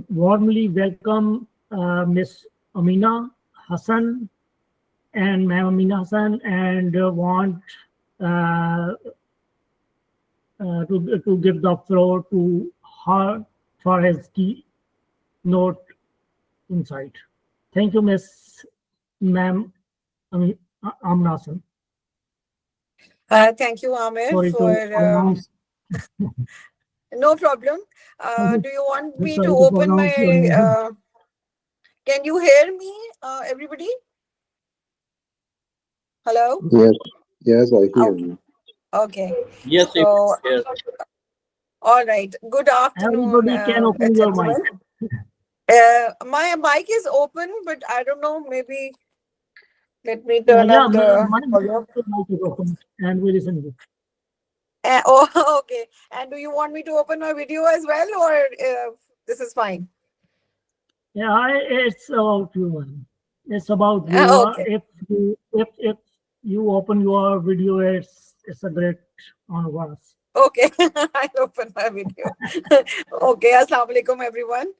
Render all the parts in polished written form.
warmly welcome Miss Amina Hassan and Ma'am Amina Hassan, and want uh, to give the floor to her for his keynote insight. Thank you, Miss Ma'am Amina Hassan. Thank you, Amir, Sorry for to pronounce. no problem. Do you want me to Sorry to open pronounce your my? name. Can you hear me, everybody? Hello. Yes, yes, I hear Okay. you. Okay. Yes, we So, hear. all right. Good afternoon, Everybody can open your mic. gentlemen. My mic is open, but I don't know. Maybe let me Yeah, turn yeah, up the my volume. mic is open, and we listen to you. Oh, okay. And do you want me to open my video as well, or this is fine? Yeah, it's about you, man. It's about you. Okay. If you open your video, it's a great honor for us. Okay, I'll open my video. Okay, Assalamu alaikum, everyone.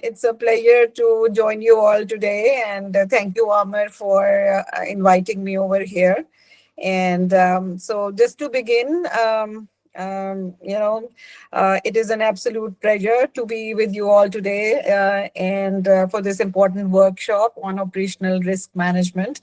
It's a pleasure to join you all today, and thank you, Amr, for inviting me over here. And so, just to begin, you know, it is an absolute pleasure to be with you all today, and for this important workshop on operational risk management.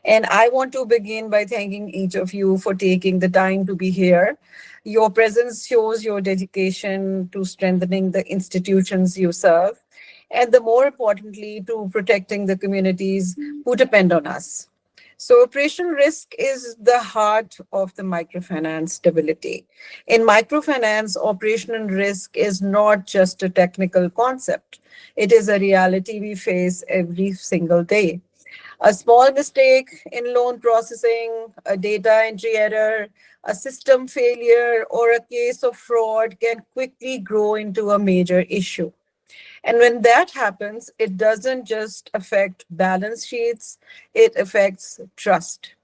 And I want to begin by thanking each of you for taking the time to be here. Your presence shows your dedication to strengthening the institutions you serve, and the more importantly, to protecting the communities who depend on us. So, operational risk is the heart of the microfinance stability. In microfinance, operational risk is not just a technical concept, it is a reality we face every single day. A small mistake in loan processing, a data entry error, a system failure, or a case of fraud can quickly grow into a major issue. And when that happens, it doesn't just affect balance sheets, it affects trust.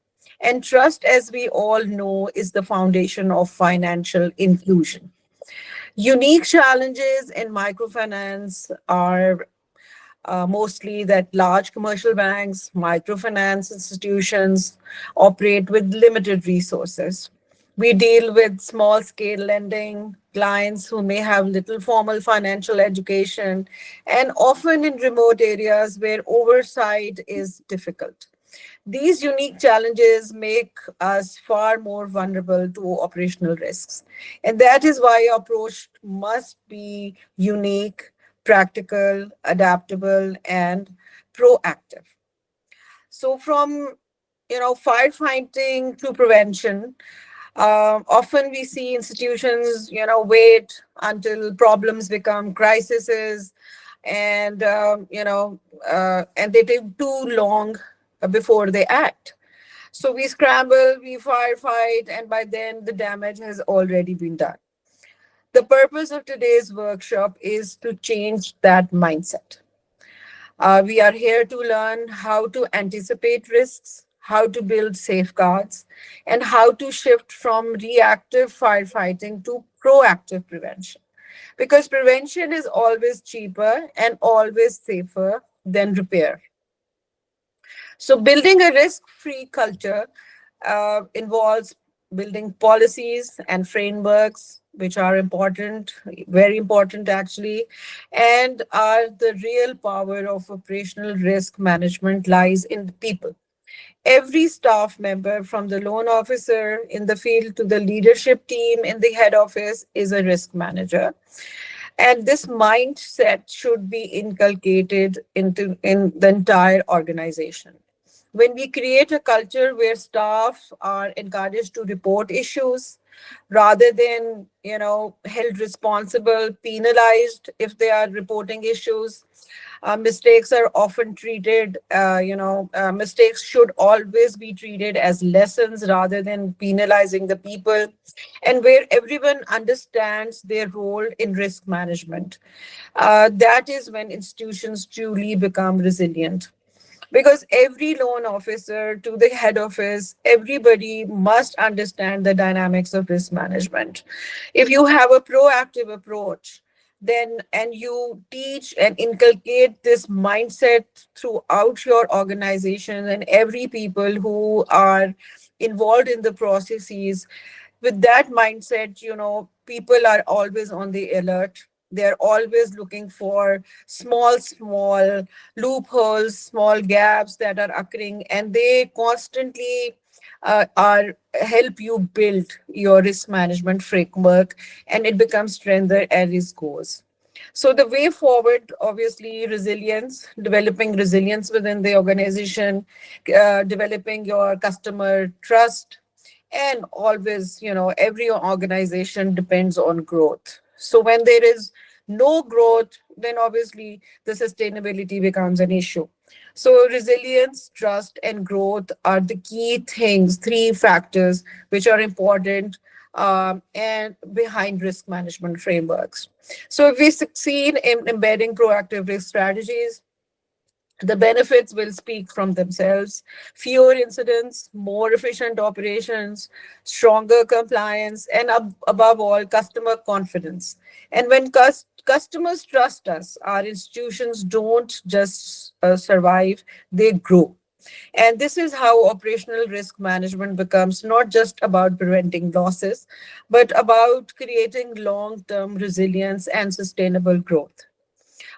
And trust, as we all know, is the foundation of financial inclusion. Unique challenges in microfinance are mostly that large commercial banks, microfinance institutions operate with limited resources. We deal with small scale lending, clients who may have little formal financial education, and often in remote areas where oversight is difficult. These unique challenges make us far more vulnerable to operational risks. And that is why our approach must be unique, practical, adaptable, and proactive. So from firefighting to prevention, often we see institutions wait until problems become crises, and and they take too long before they act. So we scramble, we firefight, and by then the damage has already been done. The purpose of today's workshop is to change that mindset. We are here to learn how to anticipate risks, how to build safeguards, and how to shift from reactive firefighting to proactive prevention. Because prevention is always cheaper and always safer than repair. So, building a risk free culture involves building policies and frameworks, which are important, very important actually, and are the real power of operational risk management lies in the people. Every staff member, from the loan officer in the field to the leadership team in the head office, is a risk manager. And this mindset should be inculcated into in the entire organization. When we create a culture where staff are encouraged to report issues rather than held responsible, penalized if they are reporting issues, mistakes are often treated, mistakes should always be treated as lessons rather than penalizing the people, and where everyone understands their role in risk management. That is when institutions truly become resilient. Because every loan officer to the head office, everybody must understand the dynamics of risk management. If you have a proactive approach, then and you teach and inculcate this mindset throughout your organization and every people who are involved in the processes, with that mindset, people are always on the alert. They're always looking for small loopholes, small gaps that are occurring, and they constantly are help you build your risk management framework, and it becomes strengthened as it goes. So the way forward, obviously, resilience, developing resilience within the organization, developing your customer trust, and always, every organization depends on growth. So when there is no growth, then obviously the sustainability becomes an issue. So resilience, trust, and growth are the key things, three factors which are important, and behind risk management frameworks. So if we succeed in embedding proactive risk strategies, the benefits will speak from themselves: fewer incidents, more efficient operations, stronger compliance, and above all, customer confidence. And when customers trust us, our institutions don't just survive, they grow. And this is how operational risk management becomes not just about preventing losses, but about creating long term resilience and sustainable growth.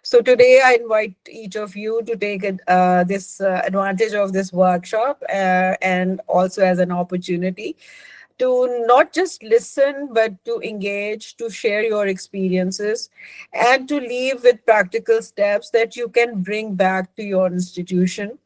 So today I invite each of you to take this advantage of this workshop, and also as an opportunity to not just listen, but to engage, to share your experiences, and to leave with practical steps that you can bring back to your institution.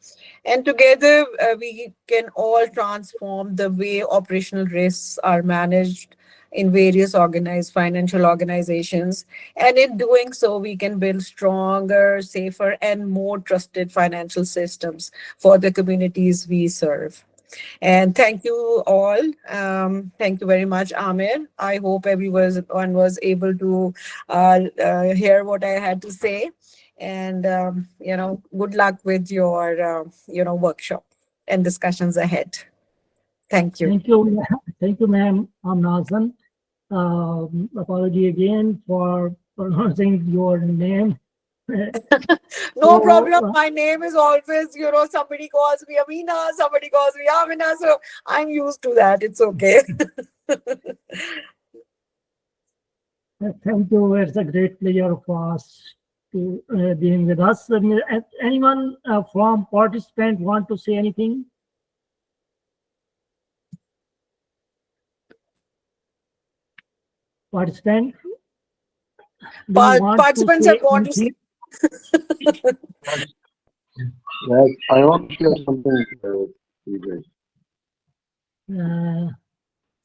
And together, we can all transform the way operational risks are managed in various organized financial organizations. And in doing so, we can build stronger, safer, and more trusted financial systems for the communities we serve. And thank you all. Thank you very much, Amir. I hope everyone was able to hear what I had to say. And, good luck with your, workshop and discussions ahead. Thank you. Thank you. Thank you, ma'am. Amina Hassan. Apology again for pronouncing your name. No So, problem. My name is always, somebody calls me Amina, somebody calls me Amina. So I'm used to that. It's okay. thank you. It's a great pleasure for us to being with us. Anyone from participant want to say anything? Participant, do you want to Participants say have gone to anything? sleep. Yes, I want to share something with you guys.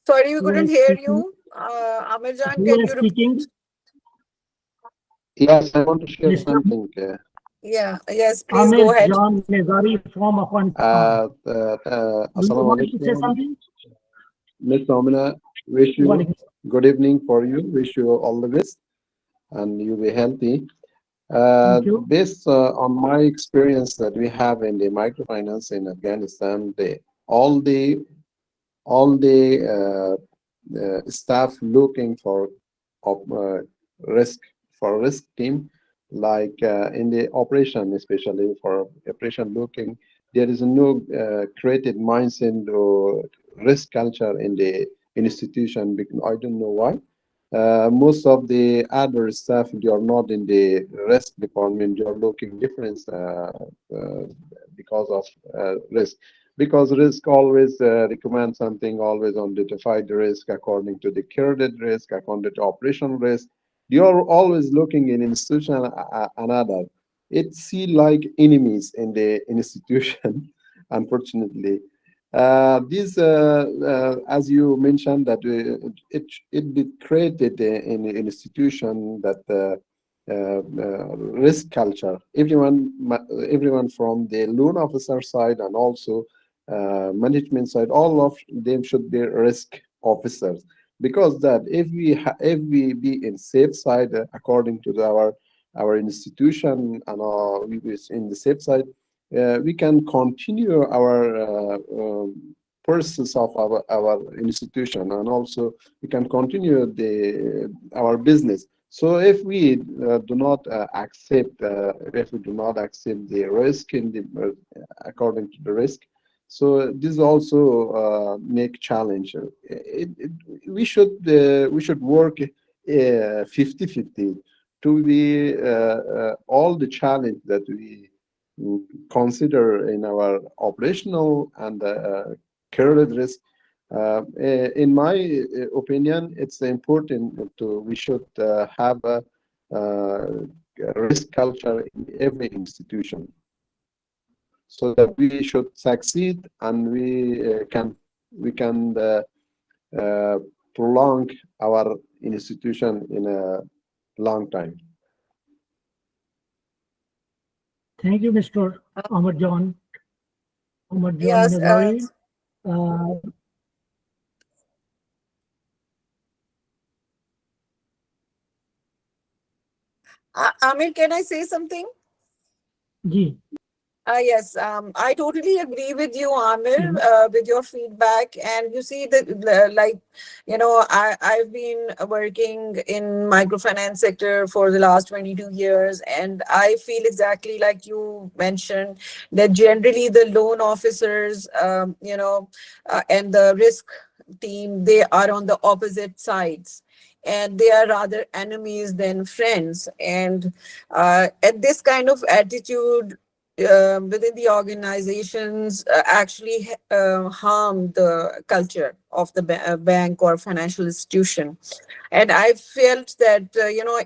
Sorry, we Who couldn't is hear speaking? you. Amir Jan, Who can is you repeat? speaking? Yes, I want to share Mr. something. Yeah, yes, please Amir go ahead. John Nezari from Afghanistan. Do you Assalamu want to say alaikum. something? Miss Amina, wish you Walaikum good evening for you. Wish you all the best and you be healthy. Thank you. Based on my experience that we have in the microfinance in Afghanistan, all the all the staff looking for risk risk team, like in the operation, especially for operation looking, there is no created mindset or risk culture in the institution. I don't know why. Most of the other staff, they are not in the risk department. They are looking different uh, because of risk. Because risk always recommends something, always identify the risk according to the credit risk, according to operational risk. You are always looking in institution another. It see like enemies in the institution, unfortunately. As you mentioned, that it be created in an institution that risk culture. Everyone from the loan officer side and also management side, all of them should be risk officers. Because that if we be in safe side according to our institution and we be in the safe side, we can continue our process of our institution, and also we can continue our business. So if we do not accept, if we do not accept the risk in the according to the risk, so this also make challenge. We should work 50-50 to be all the challenge that we consider in our operational and credit risk. In my opinion, it's important to we should have uh, a risk culture in every institution so that we should succeed and we can uh, prolong our institution in a long time. Thank you, Mr. Ahmad John. Ahmad John Yes, Nazari. Uh, Amir, can I say something? Ji. Yes, I totally agree with you, Amir, Mhm. with your feedback. And you see that, like, I've been working in microfinance sector for the last 22 years, and I feel exactly like you mentioned that generally the loan officers, and the risk team, they are on the opposite sides. And they are rather enemies than friends. And this kind of attitude within the organizations actually harm the culture of the bank or financial institution. And I felt that,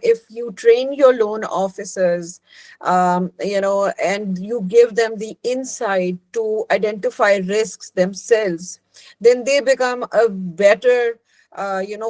if you train your loan officers, and you give them the insight to identify risks themselves, then they become a better,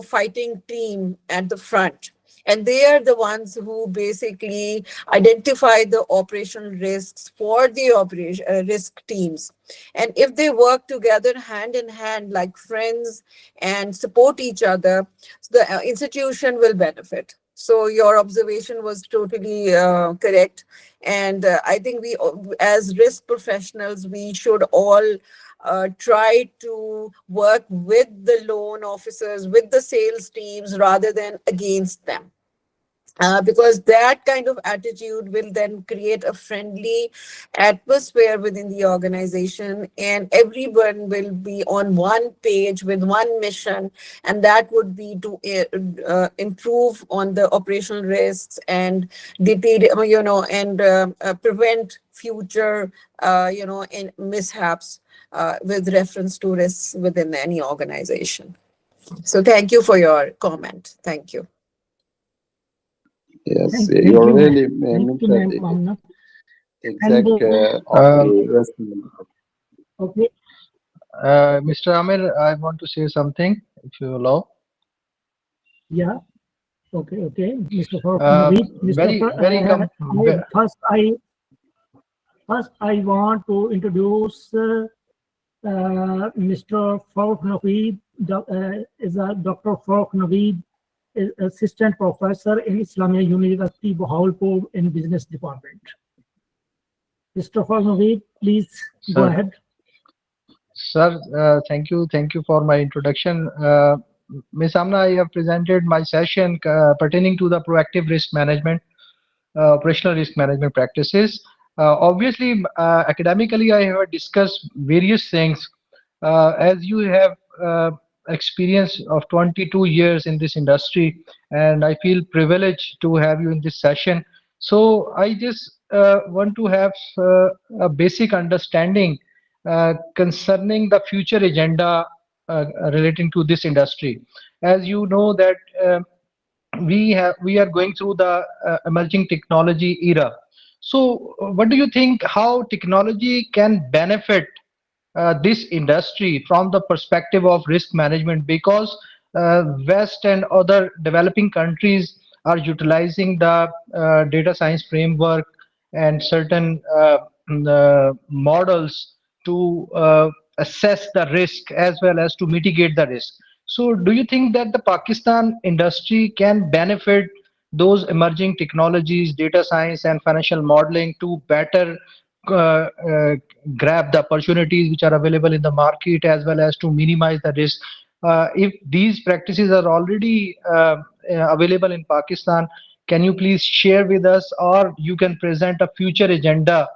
fighting team at the front. And they are the ones who basically identify the operational risks for the operation risk teams. And if they work together hand in hand like friends and support each other, the institution will benefit. So your observation was totally correct. And I think we, as risk professionals, we should all try to work with the loan officers, with the sales teams, rather than against them. Because that kind of attitude will then create a friendly atmosphere within the organization, and everyone will be on one page with one mission, and that would be to improve on the operational risks and prevent future mishaps with reference to risks within any organization. So thank you for your comment. Thank you. Yes, Thank you you, ma'am. really Thank you, mentioned ma'am, the Amna. And exact of the risk. okay, Mr. Amir, I want to say something, if you allow. yeah, okay. Mr. Farooq Uh, Naveed, Mr. very, very First, I want to introduce Mr. Farooq Naveed. Is a Dr. Farooq Naveed, is assistant professor in Islamia University, Bahawalpur, in business department. Mr. Farooq Naveed, please go sir. ahead. Sir, thank you for my introduction. Ms. Amna, I have presented my session pertaining to the proactive risk management, operational risk management practices. Obviously, academically, I have discussed various things. As you have experience of 22 years in this industry, and I feel privileged to have you in this session. So I just want to have a basic understanding concerning the future agenda relating to this industry. As you know that we are going through the emerging technology era. So what do you think, how technology can benefit this industry from the perspective of risk management? Because West and other developing countries are utilizing the data science framework and certain models to assess the risk as well as to mitigate the risk. So do you think that the Pakistan industry can benefit those emerging technologies, data science and financial modeling, to better uh, uh, grab the opportunities which are available in the market as well as to minimize the risk? If these practices are already available in Pakistan, can you please share with us, or you can present a future agenda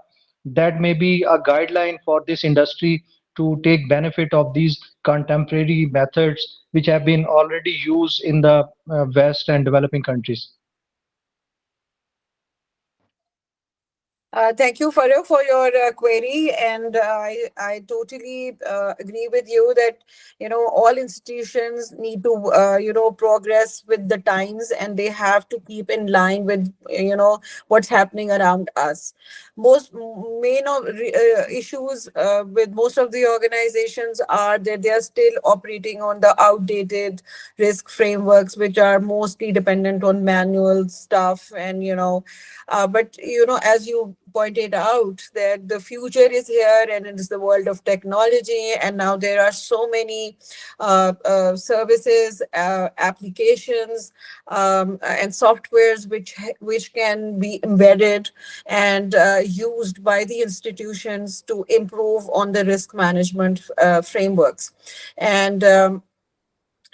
that may be a guideline for this industry to take benefit of these contemporary methods which have been already used in the West and developing countries? Thank you, Farooq, for your query, and I totally agree with you that all institutions need to progress with the times, and they have to keep in line with what's happening around us. Most main of issues with most of the organizations are that they are still operating on the outdated risk frameworks, which are mostly dependent on manual stuff, and but as you pointed out, that the future is here and it is the world of technology, and now there are so many services, applications, and softwares which can be embedded and used by the institutions to improve on the risk management frameworks. And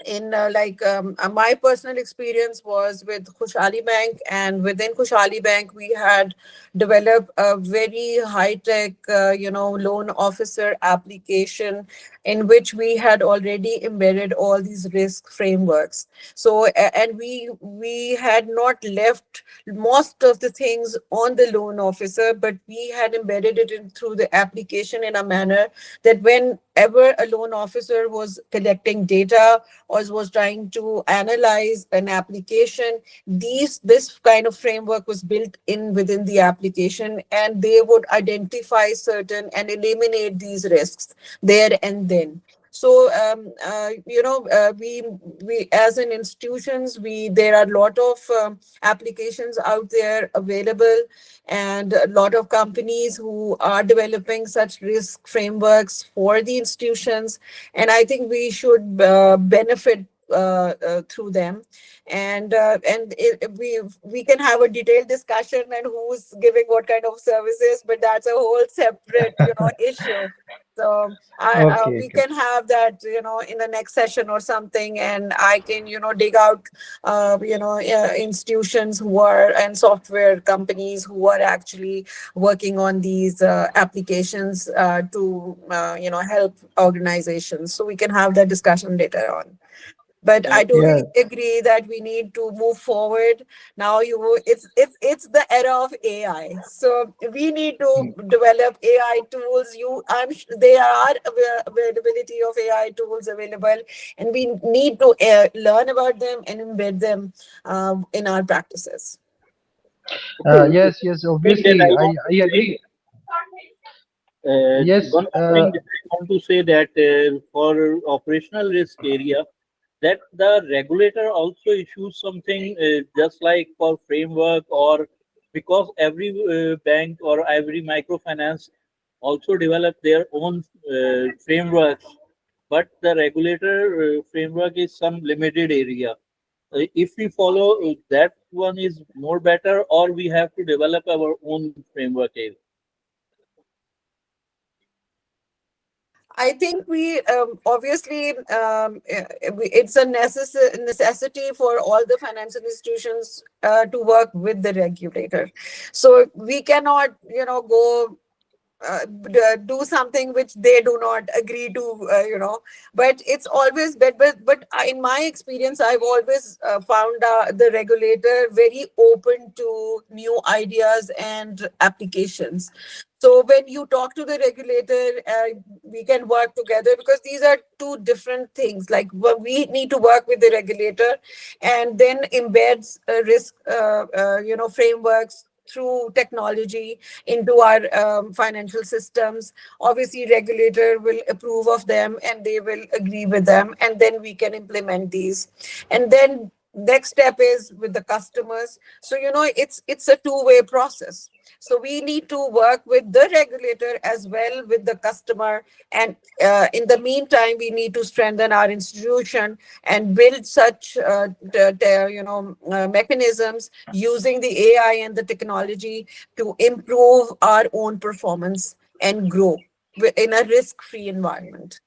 in my personal experience was with Khushali Bank, and within Khushali Bank we had developed a very high tech loan officer application in which we had already embedded all these risk frameworks. So and we had not left most of the things on the loan officer, but we had embedded it in through the application in a manner that whenever a loan officer was collecting data or was trying to analyze an application, this kind of framework was built in within the application, and they would identify certain and eliminate these risks there and then. So we as in institutions, we there are a lot of applications out there available, and a lot of companies who are developing such risk frameworks for the institutions, and I think we should benefit through them. We can have a detailed discussion and who's giving what kind of services, but that's a whole separate issue. So Okay, we okay. can have that in the next session or something, and I can dig out institutions who are and software companies who are actually working on these applications to help organizations, so we can have that discussion later on. But I Yeah. totally agree that we need to move forward. Now it's the era of AI, so we need to develop AI tools. There are availability of AI tools available, and we need to learn about them and embed them in our practices. Okay, Yes, yes, thing that obviously, I I, want to I say, agree. Yes, one more thing that I want to say, that for operational risk area, that the regulator also issues something just like for framework, or because every bank or every microfinance also develop their own frameworks, but the regulator framework is some limited area. If we follow that one is more better, or we have to develop our own framework area. I think we obviously it's a necessity for all the financial institutions to work with the regulator. So we cannot, go do something which they do not agree to, but it's always but in my experience, I've always found the regulator very open to new ideas and applications. So when you talk to the regulator, we can work together, because these are two different things. Like, we need to work with the regulator and then embeds risk frameworks through technology into our financial systems. Obviously, regulator will approve of them and they will agree with them, and then we can implement these. And then next step is with the customers. So it's a two-way process. So we need to work with the regulator as well with the customer, and in the meantime we need to strengthen our institution and build such mechanisms using the AI and the technology to improve our own performance and grow in a risk-free environment.